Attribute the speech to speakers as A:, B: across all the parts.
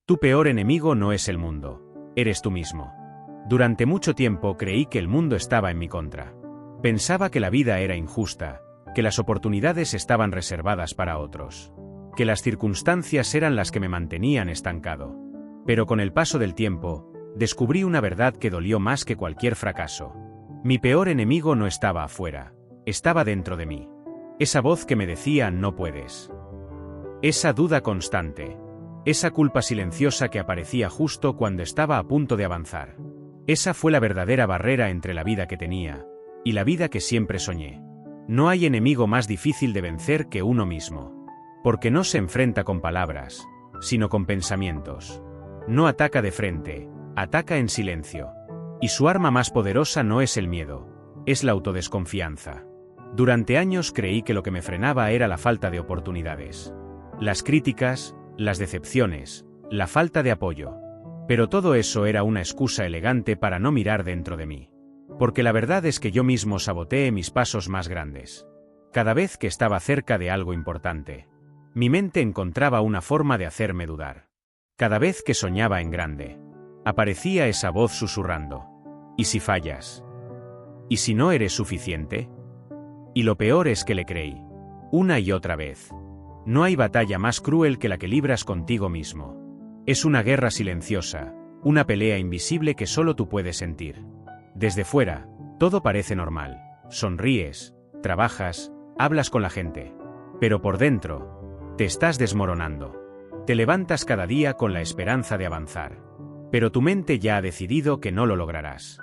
A: Tu peor enemigo no es el mundo, eres tú mismo. Durante mucho tiempo creí que el mundo estaba en mi contra. Pensaba que la vida era injusta, que las oportunidades estaban reservadas para otros, que las circunstancias eran las que me mantenían estancado. Pero con el paso del tiempo, descubrí una verdad que dolió más que cualquier fracaso. Mi peor enemigo no estaba afuera, estaba dentro de mí. Esa voz que me decía no puedes. Esa duda constante. Esa culpa silenciosa que aparecía justo cuando estaba a punto de avanzar. Esa fue la verdadera barrera entre la vida que tenía y la vida que siempre soñé. No hay enemigo más difícil de vencer que uno mismo. Porque no se enfrenta con palabras, sino con pensamientos. No ataca de frente, ataca en silencio. Y su arma más poderosa no es el miedo, es la autodesconfianza. Durante años creí que lo que me frenaba era la falta de oportunidades. Las críticas, las decepciones, la falta de apoyo. Pero todo eso era una excusa elegante para no mirar dentro de mí. Porque la verdad es que yo mismo saboteé mis pasos más grandes. Cada vez que estaba cerca de algo importante, mi mente encontraba una forma de hacerme dudar. Cada vez que soñaba en grande, aparecía esa voz susurrando. ¿Y si fallas? ¿Y si no eres suficiente? Y lo peor es que le creí. Una y otra vez. No hay batalla más cruel que la que libras contigo mismo. Es una guerra silenciosa, una pelea invisible que solo tú puedes sentir. Desde fuera, todo parece normal. Sonríes, trabajas, hablas con la gente. Pero por dentro, te estás desmoronando. Te levantas cada día con la esperanza de avanzar. Pero tu mente ya ha decidido que no lo lograrás.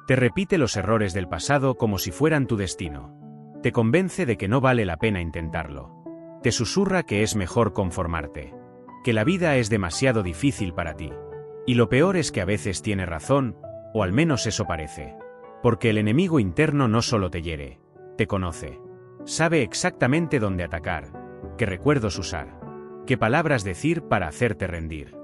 A: Te repite los errores del pasado como si fueran tu destino. Te convence de que no vale la pena intentarlo. Te susurra que es mejor conformarte, que la vida es demasiado difícil para ti. Y lo peor es que a veces tiene razón, o al menos eso parece. Porque el enemigo interno no solo te hiere, te conoce. Sabe exactamente dónde atacar, qué recuerdos usar, qué palabras decir para hacerte rendir.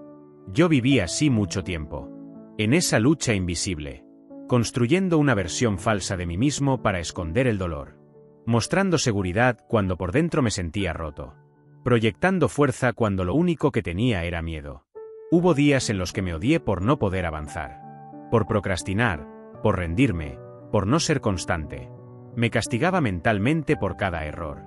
A: Yo viví así mucho tiempo, en esa lucha invisible, construyendo una versión falsa de mí mismo para esconder el dolor. Mostrando seguridad cuando por dentro me sentía roto. Proyectando fuerza cuando lo único que tenía era miedo. Hubo días en los que me odié por no poder avanzar. Por procrastinar, por rendirme, por no ser constante. Me castigaba mentalmente por cada error.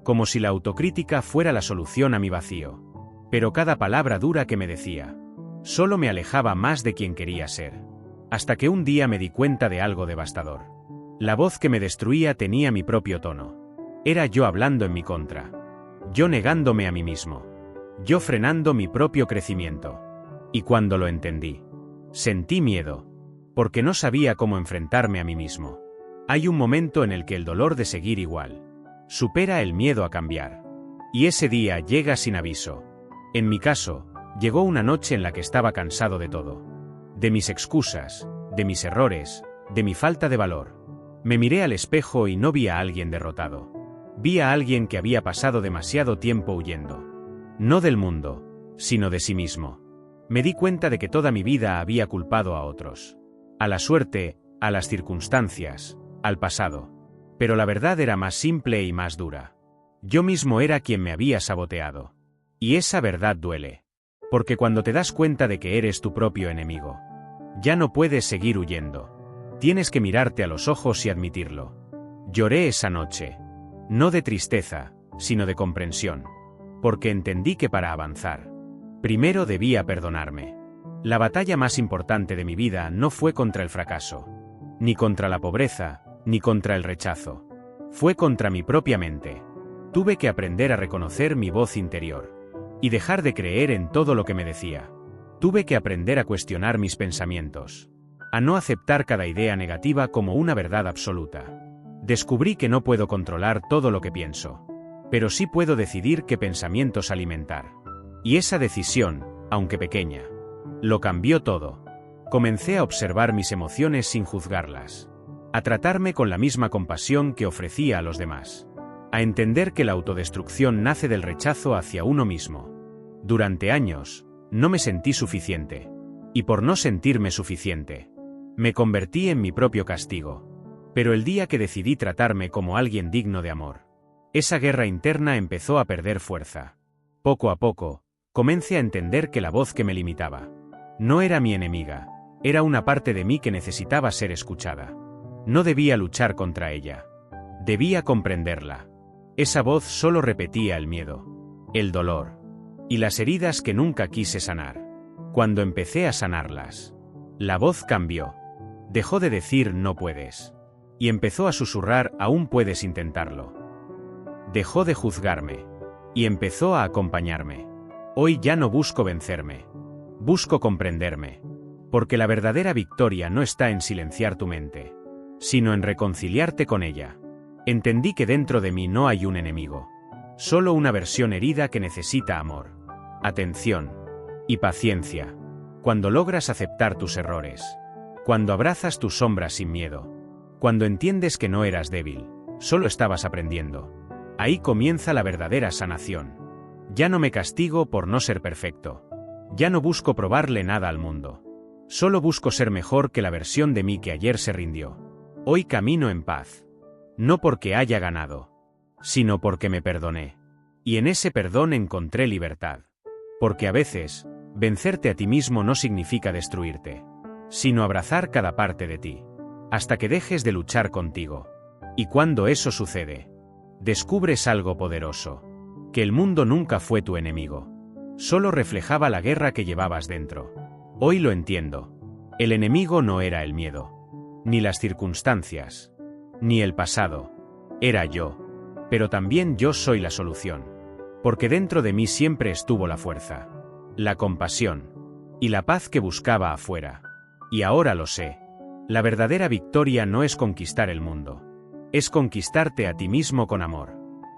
A: Como si la autocrítica fuera la solución a mi vacío. Pero cada palabra dura que me decía, solo me alejaba más de quien quería ser. Hasta que un día me di cuenta de algo devastador. La voz que me destruía tenía mi propio tono. Era yo hablando en mi contra. Yo negándome a mí mismo. Yo frenando mi propio crecimiento. Y cuando lo entendí, sentí miedo. Porque no sabía cómo enfrentarme a mí mismo. Hay un momento en el que el dolor de seguir igual supera el miedo a cambiar. Y ese día llega sin aviso. En mi caso, llegó una noche en la que estaba cansado de todo. De mis excusas, de mis errores, de mi falta de valor. Me miré al espejo y no vi a alguien derrotado. Vi a alguien que había pasado demasiado tiempo huyendo. No del mundo, sino de sí mismo. Me di cuenta de que toda mi vida había culpado a otros. A la suerte, a las circunstancias, al pasado. Pero la verdad era más simple y más dura. Yo mismo era quien me había saboteado. Y esa verdad duele. Porque cuando te das cuenta de que eres tu propio enemigo, ya no puedes seguir huyendo. Tienes que mirarte a los ojos y admitirlo. Lloré esa noche. No de tristeza, sino de comprensión. Porque entendí que para avanzar, primero debía perdonarme. La batalla más importante de mi vida no fue contra el fracaso, ni contra la pobreza, ni contra el rechazo. Fue contra mi propia mente. Tuve que aprender a reconocer mi voz interior. Y dejar de creer en todo lo que me decía. Tuve que aprender a cuestionar mis pensamientos. A no aceptar cada idea negativa como una verdad absoluta. Descubrí que no puedo controlar todo lo que pienso. Pero sí puedo decidir qué pensamientos alimentar. Y esa decisión, aunque pequeña, lo cambió todo. Comencé a observar mis emociones sin juzgarlas. A tratarme con la misma compasión que ofrecía a los demás. A entender que la autodestrucción nace del rechazo hacia uno mismo. Durante años, no me sentí suficiente. Y por no sentirme suficiente, me convertí en mi propio castigo. Pero el día que decidí tratarme como alguien digno de amor, esa guerra interna empezó a perder fuerza. Poco a poco, Comencé a entender que la voz que me limitaba no era mi enemiga, era una parte de mí que necesitaba ser escuchada. No debía luchar contra ella. Debía comprenderla. Esa voz solo repetía el miedo, el dolor y las heridas que nunca quise sanar. Cuando empecé a sanarlas, la voz cambió. Dejó de decir no puedes. Y empezó a susurrar aún puedes intentarlo. Dejó de juzgarme. Y empezó a acompañarme. Hoy ya no busco vencerme. Busco comprenderme. Porque la verdadera victoria no está en silenciar tu mente, sino en reconciliarte con ella. Entendí que dentro de mí no hay un enemigo. Solo una versión herida que necesita amor, atención y paciencia. Cuando logras aceptar tus errores, cuando abrazas tus sombras sin miedo, cuando entiendes que no eras débil, solo estabas aprendiendo. Ahí comienza la verdadera sanación. Ya no me castigo por no ser perfecto. Ya no busco probarle nada al mundo. Solo busco ser mejor que la versión de mí que ayer se rindió. Hoy camino en paz. No porque haya ganado, sino porque me perdoné. Y en ese perdón encontré libertad. Porque a veces, vencerte a ti mismo no significa destruirte, sino abrazar cada parte de ti, hasta que dejes de luchar contigo. Y cuando eso sucede, descubres algo poderoso, que el mundo nunca fue tu enemigo. Solo reflejaba la guerra que llevabas dentro. Hoy lo entiendo. El enemigo no era el miedo, ni las circunstancias, ni el pasado. Era yo. Pero también yo soy la solución. Porque dentro de mí siempre estuvo la fuerza, la compasión y la paz que buscaba afuera. Y ahora lo sé. La verdadera victoria no es conquistar el mundo. Es conquistarte a ti mismo con amor.